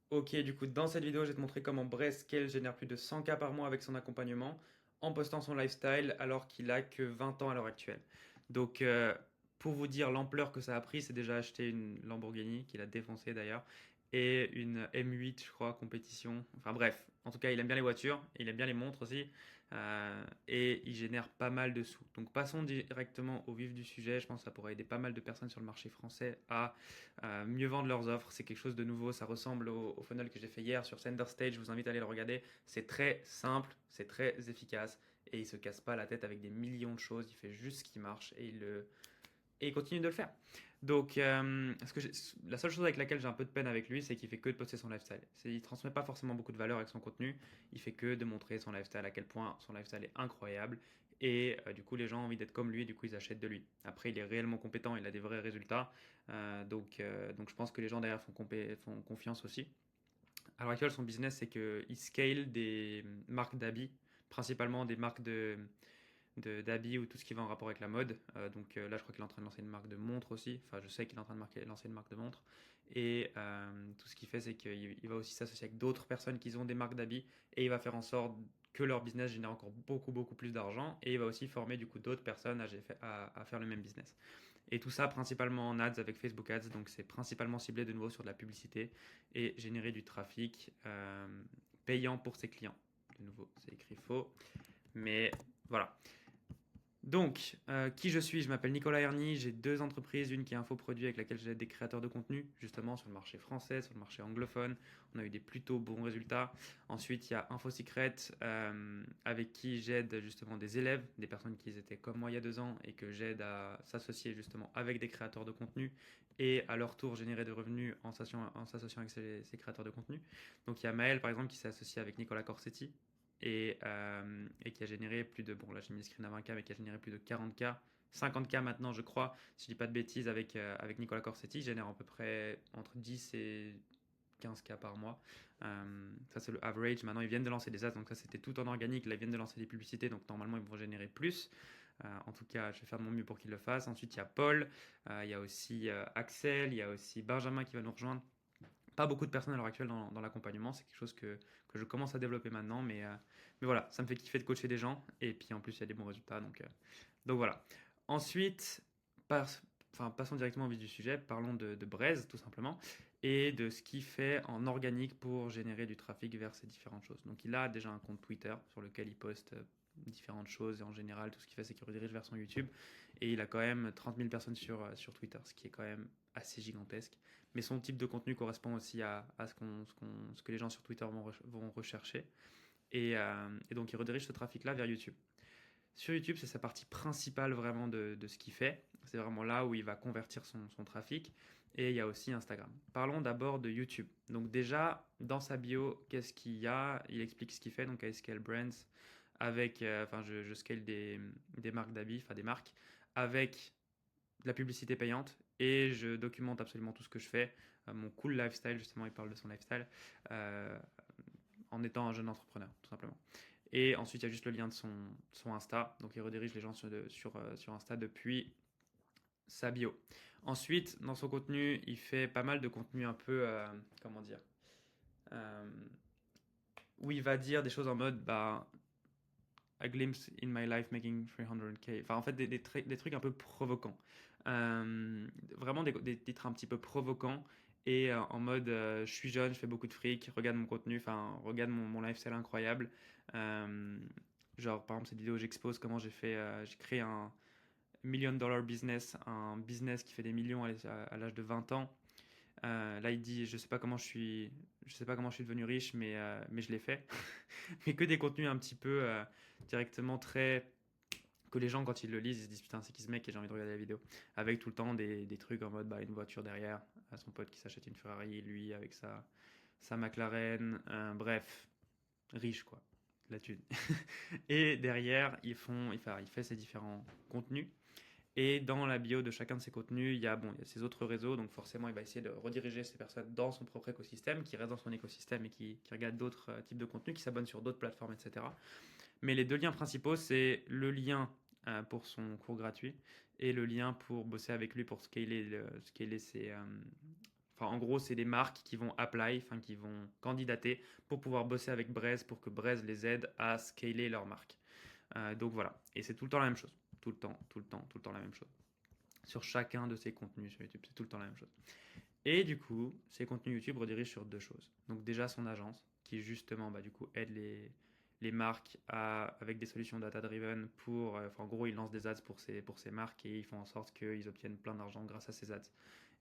Ok, du coup, dans cette vidéo, je vais te montrer comment Scale génère plus de 100K par mois avec son accompagnement en postant son lifestyle alors qu'il a que 20 ans à l'heure actuelle. Donc, pour vous dire l'ampleur que ça a pris, c'est déjà acheté une Lamborghini qu'il a défoncé d'ailleurs et une M8, je crois, compétition. Enfin bref, en tout cas, il aime bien les voitures, il aime bien les montres aussi et il génère pas mal de sous. Donc, passons directement au vif du sujet. Je pense que ça pourrait aider pas mal de personnes sur le marché français à mieux vendre leurs offres. C'est quelque chose de nouveau. Ça ressemble au funnel que j'ai fait hier sur Sender Stage. Je vous invite à aller le regarder. C'est très simple, c'est très efficace et il se casse pas la tête avec des millions de choses. Il fait juste ce qui marche et il continue de le faire. Donc, la seule chose avec laquelle j'ai un peu de peine avec lui, c'est qu'il fait que de poster son lifestyle. Il transmet pas forcément beaucoup de valeur avec son contenu. Il fait que de montrer son lifestyle, à quel point son lifestyle est incroyable. Et du coup, les gens ont envie d'être comme lui, et du coup, ils achètent de lui. Après, il est réellement compétent, il a des vrais résultats. Donc je pense que les gens derrière font confiance aussi. À l'heure actuelle, son business, c'est qu'il scale des marques d'habits, principalement des marques d'habits ou tout ce qui va en rapport avec la mode. Là, je crois qu'il est en train de lancer une marque de montres aussi. Enfin, je sais qu'il est en train de lancer une marque de montres. Et tout ce qu'il fait, c'est qu'il va aussi s'associer avec d'autres personnes qui ont des marques d'habits et il va faire en sorte que leur business génère encore beaucoup, beaucoup plus d'argent. Et il va aussi former du coup d'autres personnes à faire le même business. Et tout ça principalement en ads avec Facebook Ads. Donc c'est principalement ciblé de nouveau sur de la publicité et générer du trafic payant pour ses clients. De nouveau, c'est écrit faux. Mais voilà. Donc, qui je suis? Je m'appelle Nicolas Herny, j'ai deux entreprises, une qui est Infoproduit avec laquelle j'aide des créateurs de contenu, justement sur le marché français, sur le marché anglophone. On a eu des plutôt bons résultats. Ensuite, il y a InfoSecret avec qui j'aide justement des élèves, des personnes qui étaient comme moi il y a 2 ans et que j'aide à s'associer justement avec des créateurs de contenu et à leur tour générer des revenus en s'associant avec ces créateurs de contenu. Donc, il y a Maël par exemple qui s'est associé avec Nicolas Corsetti et qui a généré plus de, bon là j'ai mis le screen à 20K, mais qui a généré plus de 40K, 50K maintenant je crois, si je dis pas de bêtises, avec Nicolas Corsetti, génère à peu près entre 10 et 15K par mois. Ça c'est le average. Maintenant ils viennent de lancer des ads, donc ça c'était tout en organique. Là ils viennent de lancer des publicités, donc normalement ils vont générer plus. En tout cas, je vais faire de mon mieux pour qu'ils le fassent. Ensuite il y a Paul, il y a aussi Axel, il y a aussi Benjamin qui va nous rejoindre. Pas beaucoup de personnes à l'heure actuelle dans l'accompagnement, c'est quelque chose que je commence à développer maintenant, mais voilà, ça me fait kiffer de coacher des gens, et puis en plus il y a des bons résultats, donc voilà. Ensuite, par- passons directement au vif du sujet, parlons de Braze tout simplement, et de ce qu'il fait en organique pour générer du trafic vers ces différentes choses. Donc il a déjà un compte Twitter sur lequel il poste différentes choses, et en général tout ce qu'il fait c'est qu'il redirige vers son YouTube, et il a quand même 30 000 personnes sur Twitter, ce qui est quand même assez gigantesque. Mais son type de contenu correspond aussi à ce que les gens sur Twitter vont rechercher. Et donc, il redirige ce trafic-là vers YouTube. Sur YouTube, c'est sa partie principale vraiment de ce qu'il fait. C'est vraiment là où il va convertir son trafic. Et il y a aussi Instagram. Parlons d'abord de YouTube. Donc déjà, dans sa bio, qu'est-ce qu'il y a? Il explique ce qu'il fait, donc à Scale Brands, je scale des marques d'habits, enfin des marques, avec de la publicité payante et je documente absolument tout ce que je fais. Mon cool lifestyle, justement, il parle de son lifestyle euh, en étant un jeune entrepreneur, tout simplement. Et ensuite, il y a juste le lien de son Insta. Donc, il redirige les gens sur Insta depuis sa bio. Ensuite, dans son contenu, il fait pas mal de contenu un peu, comment dire, euh, où il va dire des choses en mode, bah, A glimpse in my life making 300K. Enfin, en fait, des trucs un peu provocants. Vraiment des titres un petit peu provocants et en mode je suis jeune, je fais beaucoup de fric, regarde mon contenu, enfin, regarde mon lifestyle incroyable. Euh, genre, par exemple, cette vidéo, j'expose comment j'ai créé un million dollar business, un business qui fait des millions à l'âge de 20 ans. Là, il dit, je sais pas comment je suis devenu riche, mais je l'ai fait. Mais que des contenus un petit peu directement très que les gens quand ils le lisent ils se disent putain c'est qui ce mec et j'ai envie de regarder la vidéo avec tout le temps des trucs en mode bah, une voiture derrière à son pote qui s'achète une Ferrari lui avec sa McLaren bref riche quoi la thune et derrière il fait ses différents contenus et dans la bio de chacun de ces contenus, il y a ses autres réseaux, donc forcément, il va essayer de rediriger ces personnes dans son propre écosystème, qui restent dans son écosystème et qui regardent d'autres types de contenus, qui s'abonnent sur d'autres plateformes, etc. Mais les deux liens principaux, c'est le lien pour son cours gratuit et le lien pour bosser avec lui pour scaler enfin, en gros, c'est des marques qui vont apply, enfin, qui vont candidater pour pouvoir bosser avec Braze pour que Braze les aide à scaler leur marque. Donc voilà. Et c'est tout le temps la même chose. Tout le temps, tout le temps, tout le temps la même chose. Sur chacun de ces contenus sur YouTube, c'est tout le temps la même chose. Et du coup, ces contenus YouTube redirigent sur deux choses. Donc déjà son agence, qui justement du coup aide les marques avec des solutions data-driven pour... en gros, ils lancent des ads pour ces marques et ils font en sorte qu'ils obtiennent plein d'argent grâce à ces ads.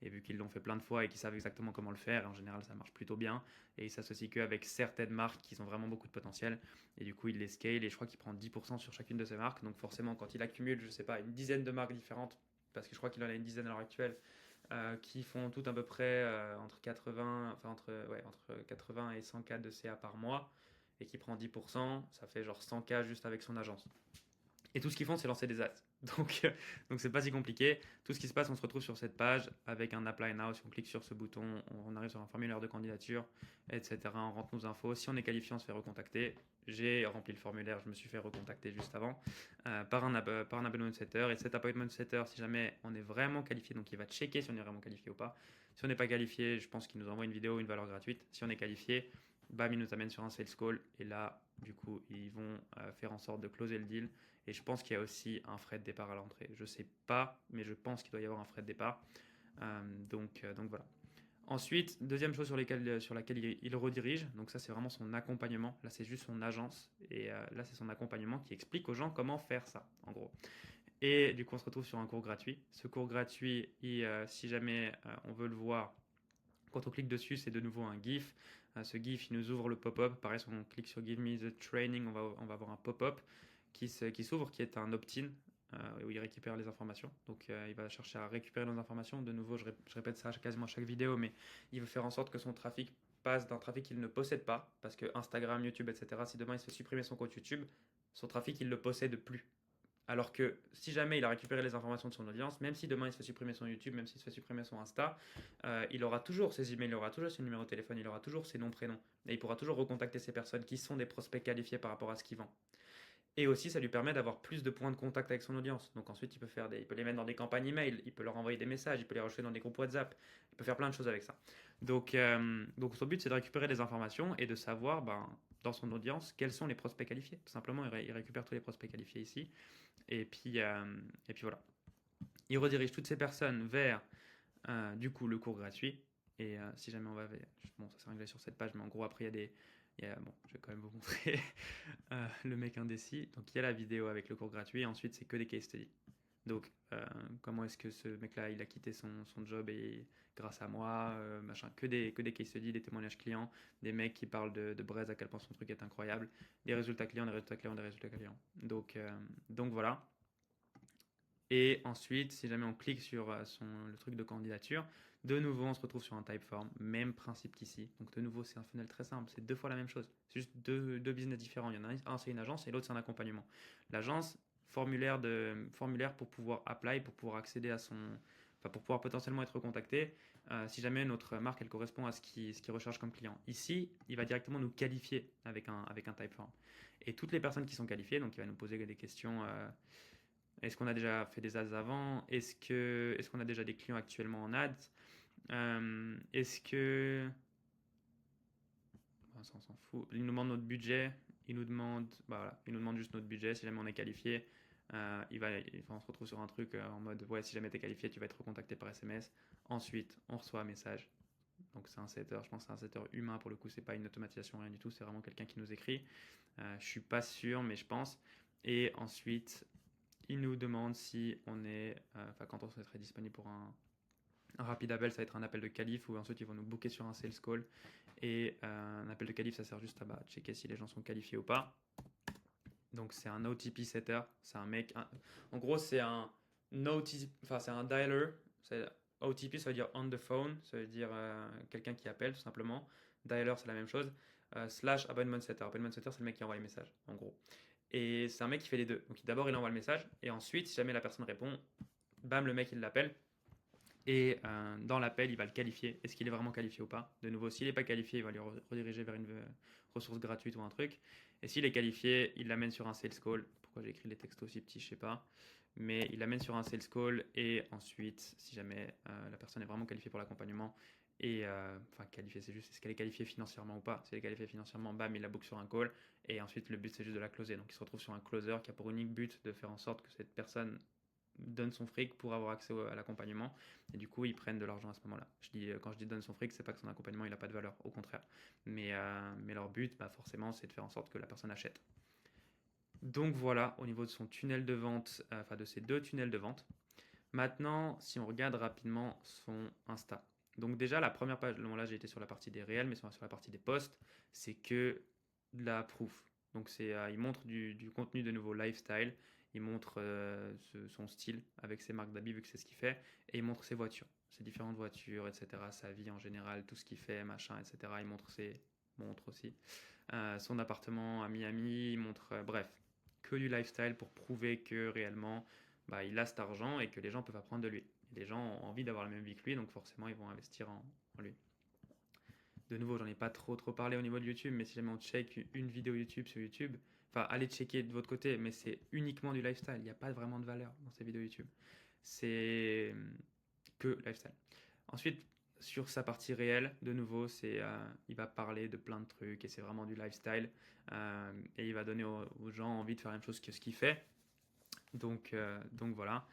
Et vu qu'ils l'ont fait plein de fois et qu'ils savent exactement comment le faire, en général ça marche plutôt bien. Et ils s'associent qu'avec certaines marques qui ont vraiment beaucoup de potentiel. Et du coup, ils les scale et je crois qu'il prend 10% sur chacune de ces marques. Donc forcément, quand il accumule, je sais pas, une dizaine de marques différentes, parce que je crois qu'il en a une dizaine à l'heure actuelle, qui font tout à peu près entre 80, enfin entre 80 et 100 cas de CA par mois et qui prend 10%, ça fait genre 100 cas juste avec son agence. Et tout ce qu'ils font, c'est lancer des ads. Donc c'est pas si compliqué. Tout ce qui se passe, on se retrouve sur cette page avec un Apply Now. Si on clique sur ce bouton, on arrive sur un formulaire de candidature, etc. On rentre nos infos. Si on est qualifié, on se fait recontacter. J'ai rempli le formulaire, je me suis fait recontacter juste avant par un appointment setter. Et cet appointment setter, si jamais on est vraiment qualifié, donc il va checker si on est vraiment qualifié ou pas. Si on n'est pas qualifié, je pense qu'il nous envoie une vidéo, une valeur gratuite. Si on est qualifié, bam, il nous amène sur un sales call. Et là, du coup, ils vont faire en sorte de closer le deal. Et je pense qu'il y a aussi un frais de départ à l'entrée. Je ne sais pas, mais je pense qu'il doit y avoir un frais de départ. Donc voilà. Ensuite, deuxième chose sur laquelle il redirige, donc ça c'est vraiment son accompagnement. Là c'est juste son agence et là c'est son accompagnement qui explique aux gens comment faire ça, en gros. Et du coup on se retrouve sur un cours gratuit. Ce cours gratuit, si jamais on veut le voir, quand on clique dessus, c'est de nouveau un GIF. Ce GIF, il nous ouvre le pop-up. Pareil, si on clique sur Give me the training, on va avoir un pop-up qui s'ouvre, qui est un opt-in, où il récupère les informations. Donc il va chercher à récupérer nos informations. De nouveau, je répète ça quasiment à chaque vidéo, mais il veut faire en sorte que son trafic passe d'un trafic qu'il ne possède pas, parce que Instagram, YouTube, etc., si demain il se fait supprimer son compte YouTube, son trafic, il ne le possède plus. Alors que si jamais il a récupéré les informations de son audience, même si demain il se fait supprimer son YouTube, même s'il se fait supprimer son Insta, il aura toujours ses emails, il aura toujours ses numéros de téléphone, il aura toujours ses noms, prénoms. Et il pourra toujours recontacter ces personnes qui sont des prospects qualifiés par rapport à ce qu'il vend. Et aussi, ça lui permet d'avoir plus de points de contact avec son audience. Donc ensuite, il peut les mettre dans des campagnes email, il peut leur envoyer des messages, il peut les rajouter dans des groupes WhatsApp, il peut faire plein de choses avec ça. Donc son but, c'est de récupérer des informations et de savoir, dans son audience, quels sont les prospects qualifiés. Tout simplement, il récupère tous les prospects qualifiés ici. Et puis voilà. Il redirige toutes ces personnes vers du coup le cours gratuit. Et si jamais on va vers... Bon, ça s'est réglé sur cette page, mais en gros, après, bon, je vais quand même vous montrer le mec indécis. Donc, il y a la vidéo avec le cours gratuit. Et ensuite, c'est que des case studies. Donc, comment est-ce que ce mec-là, il a quitté son job et grâce à moi, machin, que des case studies, des témoignages clients, des mecs qui parlent de Braze, à quel point son truc est incroyable, des résultats clients, des résultats clients, des résultats clients. Donc voilà. Et ensuite, si jamais on clique sur le truc de candidature, de nouveau, on se retrouve sur un Typeform, même principe qu'ici. Donc de nouveau, c'est un funnel très simple, c'est deux fois la même chose. C'est juste deux business différents. Il y en a un, c'est une agence et l'autre, c'est un accompagnement. L'agence, formulaire pour pouvoir apply, pour pouvoir accéder à enfin, pour pouvoir potentiellement être contacté si jamais notre marque, elle correspond à ce qu'il recherche comme client. Ici, il va directement nous qualifier avec un Typeform. Et toutes les personnes qui sont qualifiées, donc il va nous poser des questions. Est-ce qu'on a déjà fait des ads avant? Est-ce qu'on a déjà des clients actuellement en ads? Est-ce que... Bon, ça, on s'en fout. Il nous demande notre budget. Il nous demande juste notre budget. Si jamais on est qualifié, on se retrouve sur un truc en mode, ouais, si jamais tu es qualifié, tu vas être recontacté par SMS. Ensuite, on reçoit un message. Donc c'est un setter, je pense que c'est un setter humain pour le coup, c'est pas une automatisation, rien du tout, c'est vraiment quelqu'un qui nous écrit. Je suis pas sûr, mais je pense. Et ensuite, il nous demande si on est, quand on serait disponible pour un rapide appel, ça va être un appel de qualif ou ensuite ils vont nous booker sur un sales call. Et un appel de qualif, ça sert juste à checker si les gens sont qualifiés ou pas. Donc c'est un OTP setter, c'est un mec, en gros c'est un c'est un dialer. OTP, ça veut dire on the phone, ça veut dire quelqu'un qui appelle tout simplement. Dialer, c'est la même chose. Slash appointment setter. Appointment setter, c'est le mec qui envoie les messages, en gros. Et c'est un mec qui fait les deux. Donc d'abord, il envoie le message, et ensuite, si jamais la personne répond, bam, le mec, il l'appelle. Et dans l'appel, il va le qualifier. Est-ce qu'il est vraiment qualifié ou pas? De nouveau, s'il n'est pas qualifié, il va lui rediriger vers une ressource gratuite ou un truc. Et s'il est qualifié, il l'amène sur un sales call. Pourquoi j'ai écrit les textes aussi petits, je sais pas. Mais il l'amène sur un sales call et ensuite, si jamais la personne est vraiment qualifiée pour l'accompagnement, Et enfin, qualifier, c'est juste est-ce qu'elle est qualifiée financièrement ou pas. Si elle est qualifiée financièrement, bam, il la book sur un call. Et ensuite, le but, c'est juste de la closer. Donc, il se retrouve sur un closer qui a pour unique but de faire en sorte que cette personne donne son fric pour avoir accès à l'accompagnement. Et du coup, ils prennent de l'argent à ce moment-là. Quand je dis donne son fric, c'est pas que son accompagnement, il n'a pas de valeur. Au contraire. Mais leur but, bah, forcément, c'est de faire en sorte que la personne achète. Donc voilà, au niveau de son tunnel de vente, enfin de ses 2 tunnels de vente. Maintenant, si on regarde rapidement son Insta. Donc déjà, la première page, bon, là j'ai été sur la partie des réels, mais sur la partie des posts, c'est que de la proof. Donc il montre du contenu de nouveau lifestyle, il montre son style avec ses marques d'habits vu que c'est ce qu'il fait, et il montre ses voitures, ses différentes voitures, etc., sa vie en général, tout ce qu'il fait, machin, etc. Il montre ses montres aussi. Son appartement à Miami, il montre, bref, que du lifestyle pour prouver que réellement bah, il a cet argent et que les gens peuvent apprendre de lui. Et les gens ont envie d'avoir la même vie que lui, donc forcément ils vont investir en lui. De nouveau, j'en ai pas trop parlé au niveau de YouTube, mais si jamais on check une vidéo YouTube sur YouTube, enfin allez checker de votre côté, mais c'est uniquement du lifestyle. Il n'y a pas vraiment de valeur dans ces vidéos YouTube. C'est que lifestyle. Ensuite, sur sa partie réelle, de nouveau, il va parler de plein de trucs et c'est vraiment du lifestyle. Et il va donner aux gens envie de faire la même chose que ce qu'il fait. Donc voilà.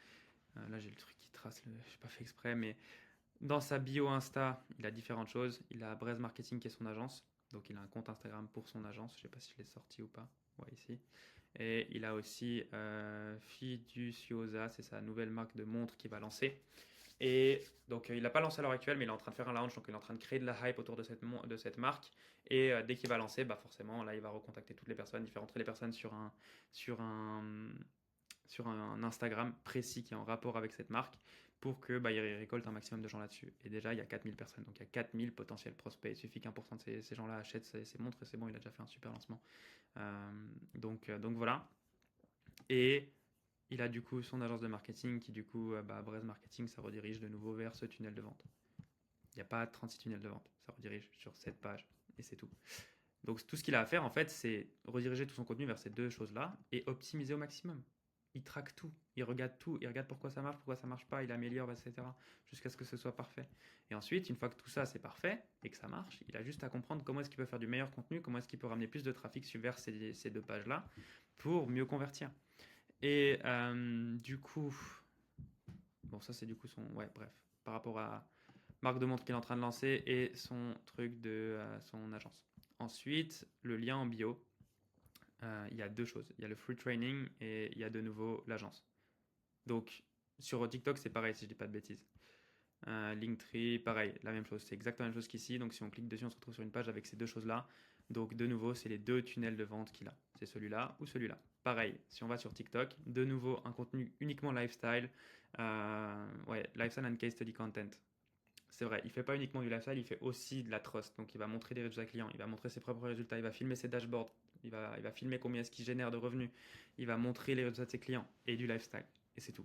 Là, j'ai le truc qui trace, je n'ai pas fait exprès, mais dans sa bio Insta, il a différentes choses. Il a Braze Marketing qui est son agence. Donc il a un compte Instagram pour son agence. Je ne sais pas si je l'ai sorti ou pas. Ouais, ici. Et il a aussi Fiduciosa, c'est sa nouvelle marque de montres qu'il va lancer. Et donc il n'a pas lancé à l'heure actuelle, mais il est en train de faire un launch, donc il est en train de créer de la hype autour de cette marque. Et dès qu'il va lancer, bah forcément, là, il va recontacter toutes les personnes, il fait rentrer les personnes sur un, sur un Instagram précis qui est en rapport avec cette marque pour que bah, il récolte un maximum de gens là-dessus. Et déjà, il y a 4000 personnes, donc il y a 4000 potentiels prospects. Il suffit qu'1% de ces gens-là achètent ces montres et c'est bon, il a déjà fait un super lancement. Donc voilà. Et il a du coup son agence de marketing qui du coup, Braze Marketing, ça redirige de nouveau vers ce tunnel de vente. Il n'y a pas 36 tunnels de vente, ça redirige sur cette page et c'est tout. Donc tout ce qu'il a à faire en fait, c'est rediriger tout son contenu vers ces deux choses-là et optimiser au maximum. Il traque tout, il regarde pourquoi ça marche pas, il améliore, etc. jusqu'à ce que ce soit parfait. Et ensuite, une fois que tout ça c'est parfait et que ça marche, il a juste à comprendre comment est-ce qu'il peut faire du meilleur contenu, comment est-ce qu'il peut ramener plus de trafic vers ces deux pages-là pour mieux convertir. Et du coup, bon ça c'est du coup son, ouais bref, par rapport à marque de montre qu'il est en train de lancer et son truc de son agence. Ensuite, le lien en bio, il y a deux choses. Il y a le free training et il y a de nouveau l'agence. Donc, sur TikTok, c'est pareil, si je dis pas de bêtises. Linktree, pareil, la même chose. C'est exactement la même chose qu'ici. Donc, si on clique dessus, on se retrouve sur une page avec ces deux choses-là. Donc, de nouveau, c'est les deux tunnels de vente qu'il a. C'est celui-là ou celui-là. Pareil, si on va sur TikTok, de nouveau, un contenu uniquement lifestyle. Ouais, lifestyle and case study content. C'est vrai, il fait pas uniquement du lifestyle, il fait aussi de la trust. Donc il va montrer des résultats clients, il va montrer ses propres résultats, il va filmer ses dashboards, il va filmer combien est-ce qu'il génère de revenus, il va montrer les résultats de ses clients et du lifestyle. Et c'est tout.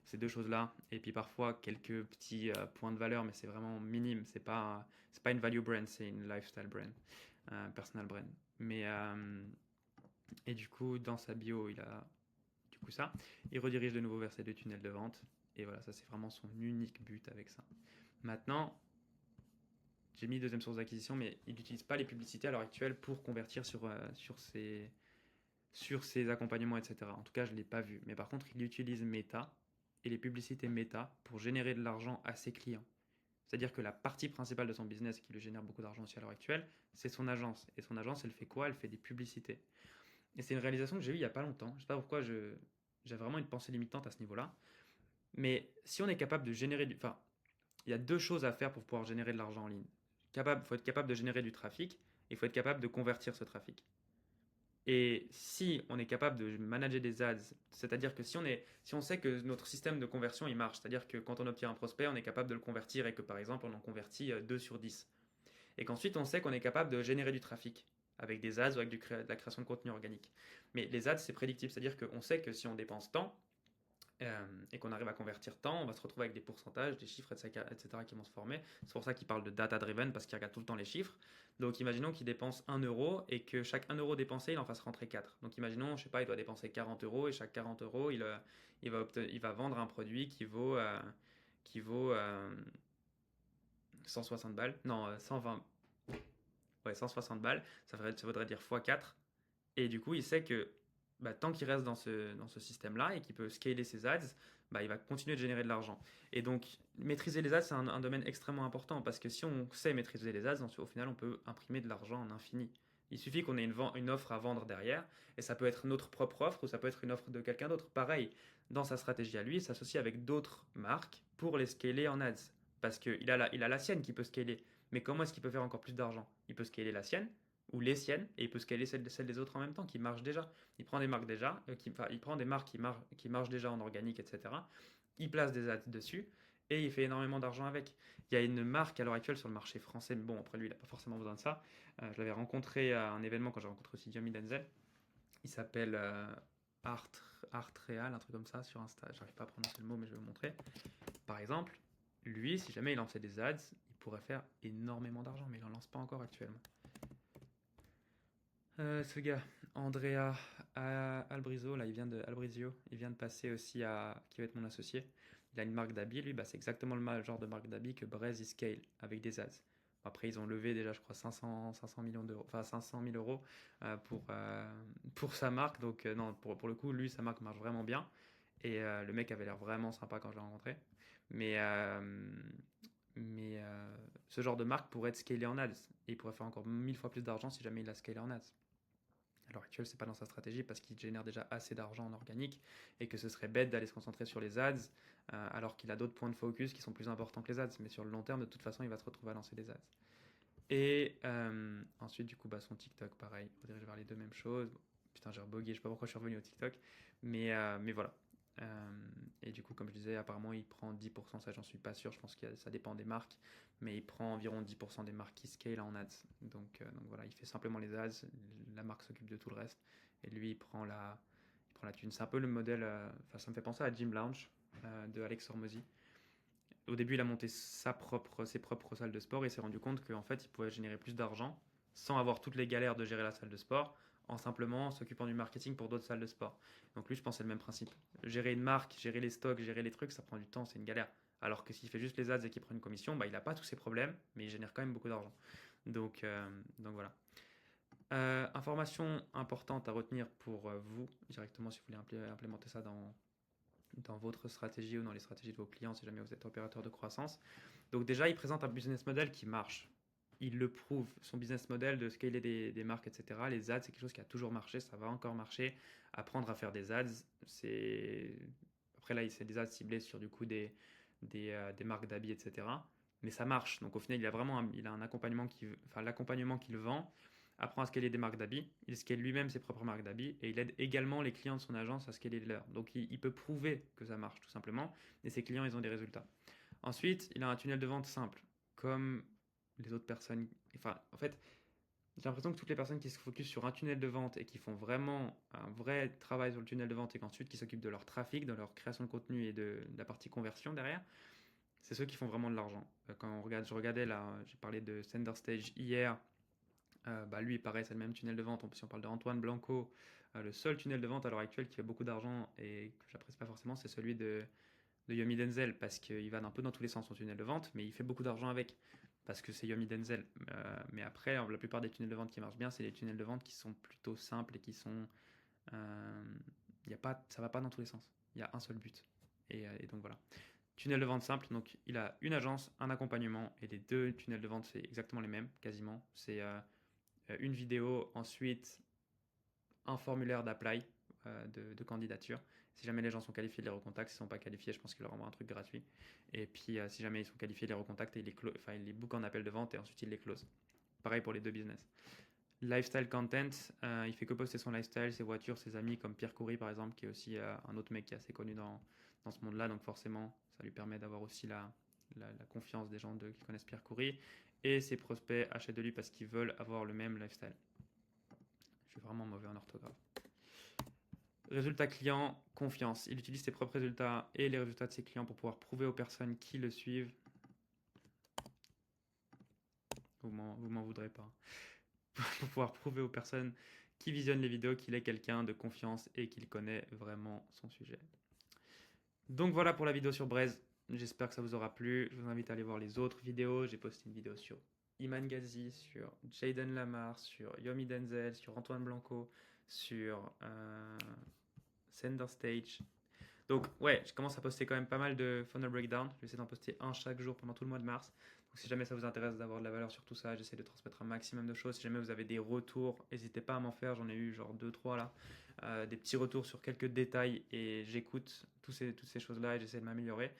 Ces deux choses-là. Et puis parfois quelques petits points de valeur, mais c'est vraiment minime. C'est pas une value brand, c'est une lifestyle brand, personal brand. Et du coup, dans sa bio, il a du coup ça. Il redirige de nouveau vers ses deux tunnels de vente. Et voilà, ça c'est vraiment son unique but avec ça. Maintenant, j'ai mis deuxième source d'acquisition, mais il n'utilise pas les publicités à l'heure actuelle pour convertir sur ses accompagnements, etc. En tout cas, je ne l'ai pas vu. Mais par contre, il utilise Meta et les publicités Meta pour générer de l'argent à ses clients. C'est-à-dire que la partie principale de son business qui lui génère beaucoup d'argent aussi à l'heure actuelle, c'est son agence. Et son agence, elle fait quoi? Elle fait des publicités. Et c'est une réalisation que j'ai eue il n'y a pas longtemps. Je ne sais pas pourquoi j'ai vraiment une pensée limitante à ce niveau-là. Mais si on est capable de générer du... Enfin, il y a deux choses à faire pour pouvoir générer de l'argent en ligne. Il faut être capable de générer du trafic et il faut être capable de convertir ce trafic. Et si on est capable de manager des ads, c'est-à-dire que si on sait que notre système de conversion il marche, c'est-à-dire que quand on obtient un prospect, on est capable de le convertir et que par exemple on en convertit 2 sur 10. Et qu'ensuite on sait qu'on est capable de générer du trafic avec des ads ou avec de la création de contenu organique. Mais les ads c'est prédictible, c'est-à-dire qu'on sait que si on dépense tant, et qu'on arrive à convertir tant, on va se retrouver avec des pourcentages, des chiffres, etc. qui vont se former. C'est pour ça qu'il parle de data driven, parce qu'il regarde tout le temps les chiffres. Donc imaginons qu'il dépense 1 euro et que chaque 1 euro dépensé, il en fasse rentrer 4. Donc imaginons, je sais pas, il doit dépenser 40 euros et chaque 40 euros, il va vendre un produit qui vaut 160 balles. Non, 120. Ouais, 160 balles. Ça voudrait dire x4. Et du coup, il sait que bah, tant qu'il reste dans ce système-là et qu'il peut scaler ses ads, bah, il va continuer de générer de l'argent. Et donc, maîtriser les ads, c'est un domaine extrêmement important parce que si on sait maîtriser les ads, au final, on peut imprimer de l'argent en infini. Il suffit qu'on ait une offre à vendre derrière, et ça peut être notre propre offre ou ça peut être une offre de quelqu'un d'autre. Pareil, dans sa stratégie à lui, il s'associe avec d'autres marques pour les scaler en ads. Parce qu'il a la sienne qui peut scaler. Mais comment est-ce qu'il peut faire encore plus d'argent? Il peut scaler la sienne, ou les siennes, et il peut scaler celles des autres en même temps, qui marchent déjà. Il prend des marques déjà, il prend des marques qui marchent déjà en organique, etc. Il place des ads dessus, et il fait énormément d'argent avec. Il y a une marque à l'heure actuelle sur le marché français, mais bon, après lui, il n'a pas forcément besoin de ça. Je l'avais rencontré à un événement quand j'ai rencontré aussi Yomi Denzel. Il s'appelle Art, Art Real, un truc comme ça, sur Insta. J'arrive pas à prononcer le mot, mais je vais vous montrer. Par exemple, lui, si jamais il lançait des ads, il pourrait faire énormément d'argent, mais il n'en lance pas encore actuellement. Ce gars, Andrea Albrizio, là, il vient de passer aussi qui va être mon associé. Il a une marque d'habits, lui, bah, c'est exactement le genre de marque d'habits que Braze scale avec des ads. Après, ils ont levé déjà, je crois, 500 millions d'euros, enfin 500 000 euros pour sa marque. Donc, non, pour le coup, lui, sa marque marche vraiment bien. Et le mec avait l'air vraiment sympa quand je l'ai rencontré. Mais, ce genre de marque pourrait être scalé en ads. Et il pourrait faire encore 1000 fois plus d'argent si jamais il l'a scalé en ads. À l'heure actuelle, c'est pas dans sa stratégie parce qu'il génère déjà assez d'argent en organique et que ce serait bête d'aller se concentrer sur les ads alors qu'il a d'autres points de focus qui sont plus importants que les ads. Mais sur le long terme, de toute façon, il va se retrouver à lancer des ads. Et ensuite, du coup, bah, son TikTok, pareil, on dirige vers les deux mêmes choses. Putain, j'ai rebogué, je sais pas pourquoi je suis revenu au TikTok. Mais voilà. Et du coup, comme je disais, apparemment, il prend 10%, ça j'en suis pas sûr, je pense que ça dépend des marques, mais il prend environ 10% des marques qui scale en ads. Donc voilà, il fait simplement les ads, la marque s'occupe de tout le reste, et lui, il prend la thune. C'est un peu le modèle, enfin, ça me fait penser à Gym Lounge de Alex Hormozy. Au début, il a monté ses propres salles de sport et il s'est rendu compte qu'en fait, il pouvait générer plus d'argent sans avoir toutes les galères de gérer la salle de sport, en simplement s'occupant du marketing pour d'autres salles de sport. Donc lui, je pense que c'est le même principe. Gérer une marque, gérer les stocks, gérer les trucs, ça prend du temps, c'est une galère. Alors que s'il fait juste les ads et qu'il prend une commission, bah, il n'a pas tous ces problèmes, mais il génère quand même beaucoup d'argent. Donc voilà. Information importante à retenir pour vous, directement si vous voulez implémenter ça dans votre stratégie ou dans les stratégies de vos clients si jamais vous êtes opérateur de croissance. Donc déjà, il présente un business model qui marche. Il le prouve, son business model de scaler des marques, etc. Les ads, c'est quelque chose qui a toujours marché, ça va encore marcher. Apprendre à faire des ads, c'est... Après là, c'est des ads ciblés sur du coup des marques d'habits, etc. Mais ça marche. Donc au final, il a un accompagnement l'accompagnement qu'il vend apprend à scaler des marques d'habits, il scale lui-même ses propres marques d'habits et il aide également les clients de son agence à scaler les leurs. Donc il peut prouver que ça marche tout simplement et ses clients ils ont des résultats. Ensuite, il a un tunnel de vente simple, comme les autres personnes. Enfin, en fait, j'ai l'impression que toutes les personnes qui se focusent sur un tunnel de vente et qui font vraiment un vrai travail sur le tunnel de vente et qu'ensuite qui s'occupent de leur trafic, de leur création de contenu et de la partie conversion derrière, c'est ceux qui font vraiment de l'argent. Je regardais là, j'ai parlé de Sender Stage hier. Bah lui, pareil, c'est le même tunnel de vente. Si on parle d'Antoine Blanco, le seul tunnel de vente à l'heure actuelle qui fait beaucoup d'argent et que j'apprécie pas forcément, c'est celui de Yomi Denzel parce qu'il va un peu dans tous les sens son tunnel de vente, mais il fait beaucoup d'argent avec parce que c'est Yomi Denzel. Mais après, la plupart des tunnels de vente qui marchent bien, c'est les tunnels de vente qui sont plutôt simples et qui sont. Ça va pas dans tous les sens. Il y a un seul but. Et donc voilà. Tunnel de vente simple, donc il a une agence, un accompagnement et les deux tunnels de vente c'est exactement les mêmes, quasiment. C'est une vidéo, ensuite un formulaire d'apply de candidature. Si jamais les gens sont qualifiés, ils les recontactent. S'ils ne sont pas qualifiés, je pense qu'il leur envoie un truc gratuit. Et puis, si jamais ils sont qualifiés, ils les recontactent et ils les bookent en appel de vente et ensuite ils les closent. Pareil pour les deux business. Lifestyle content, il fait que poster son lifestyle, ses voitures, ses amis, comme Pierre Coury par exemple, qui est aussi un autre mec qui est assez connu dans ce monde-là. Donc forcément, ça lui permet d'avoir aussi la confiance des gens qui connaissent Pierre Coury. Et ses prospects achètent de lui parce qu'ils veulent avoir le même lifestyle. Je suis vraiment mauvais en orthographe. Résultat client, confiance. Il utilise ses propres résultats et les résultats de ses clients pour pouvoir prouver aux personnes qui le suivent. Vous m'en voudrez pas. Pour pouvoir prouver aux personnes qui visionnent les vidéos qu'il est quelqu'un de confiance et qu'il connaît vraiment son sujet. Donc voilà pour la vidéo sur Braze. J'espère que ça vous aura plu. Je vous invite à aller voir les autres vidéos. J'ai posté une vidéo sur Iman Ghazi, sur Jaden Lamar, sur Yomi Denzel, sur Antoine Blanco, sur Center Stage. Donc ouais, je commence à poster quand même pas mal de funnel breakdown. Je vais essayer d'en poster un chaque jour pendant tout le mois de mars. Donc si jamais ça vous intéresse d'avoir de la valeur sur tout ça, j'essaie de transmettre un maximum de choses. Si jamais vous avez des retours, n'hésitez pas à m'en faire. J'en ai eu genre deux trois là. Des petits retours sur quelques détails et j'écoute toutes ces choses-là et j'essaie de m'améliorer.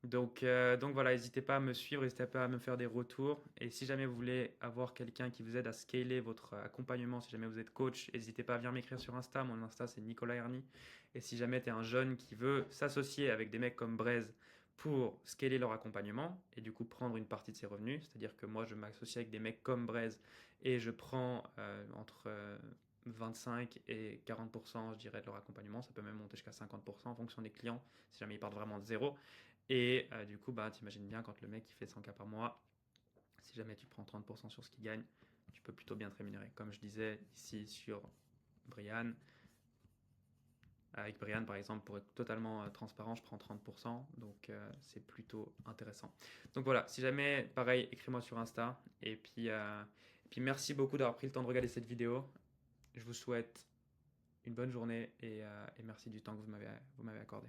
Donc voilà, n'hésitez pas à me suivre, n'hésitez pas à me faire des retours. Et si jamais vous voulez avoir quelqu'un qui vous aide à scaler votre accompagnement, si jamais vous êtes coach, n'hésitez pas à venir m'écrire sur Insta. Mon Insta, c'est Nicolas Erni. Et si jamais tu es un jeune qui veut s'associer avec des mecs comme Braise pour scaler leur accompagnement et du coup prendre une partie de ses revenus, c'est-à-dire que moi, je m'associe avec des mecs comme Braise et je prends entre 25 et 40%, je dirais, de leur accompagnement. Ça peut même monter jusqu'à 50% en fonction des clients, si jamais ils partent vraiment de zéro. Et du coup, bah, t'imagines bien quand le mec il fait 100K par mois, si jamais tu prends 30% sur ce qu'il gagne, tu peux plutôt bien te rémunérer. Comme je disais ici sur Brian, avec Brian par exemple, pour être totalement transparent, je prends 30%, donc c'est plutôt intéressant. Donc voilà, si jamais, pareil, écris-moi sur Insta. Et puis merci beaucoup d'avoir pris le temps de regarder cette vidéo. Je vous souhaite une bonne journée et merci du temps que vous m'avez accordé.